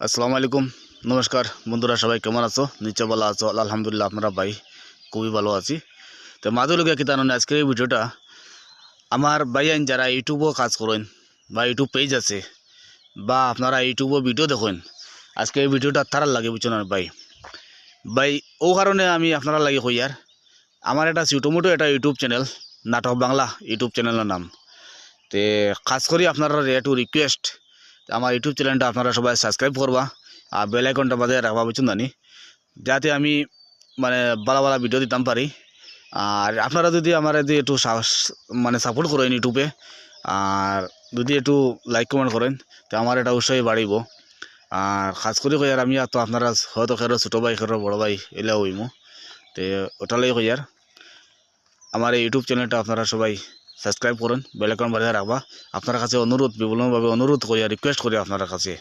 আসসালামু আলাইকুম, নমস্কার বন্ধুরা, সবাই কেমন আছো? নিশ্চয় ভালো আছো? আলহামদুলিল্লাহ, আপনারা ভাই খুবই ভালো আছি। তো মাঝে লোক কি তার আজকের এই ভিডিওটা আমার ভাইয়ান যারা ইউটিউবও কাজ করেন বা ইউটিউব পেজ আছে বা আপনারা ইউটিউবও ভিডিও দেখেন, আজকে এই ভিডিওটা তারা লাগে বুঝছেন ভাই। ভাই ও কারণে আমি আপনারা লাগে কই আর আমার একটা ছোটোমোটো একটা ইউটিউব চ্যানেল, নাটক বাংলা ইউটিউব চ্যানেলের নাম। তে খাস করি আপনারা একটু রিকোয়েস্ট, আমার ইউটিউব চ্যানেলটা আপনারা সবাই সাবস্ক্রাইব করবা আর বেল আইকনটা বাজায় রাখবা বুঝছেন জানি, যাতে আমি মানে ভালো ভালো ভিডিও দিতাম পারি। আর আপনারা যদি আমার যদি একটু মানে সাপোর্ট করেন ইউটিউবে, আর যদি একটু লাইক কমেন্ট করেন, তো আমার এটা উৎসাহী বাড়িব। আর খাস করে কই আর আমি তো আপনারা হয়তো খেরো ছোটো ভাই খেরো বড়ো ভাই এলা হইমু, তো ওটালাই কই আর আমার এই ইউটিউব চ্যানেলটা আপনারা সবাই সাবস্ক্রাইব করেন, বেল আইকন বাজায় রাখবা। আপনার কাছে অনুরোধ, বিপুলভাবে অনুরোধ করি আর রিকোয়েস্ট করি আপনার কাছে।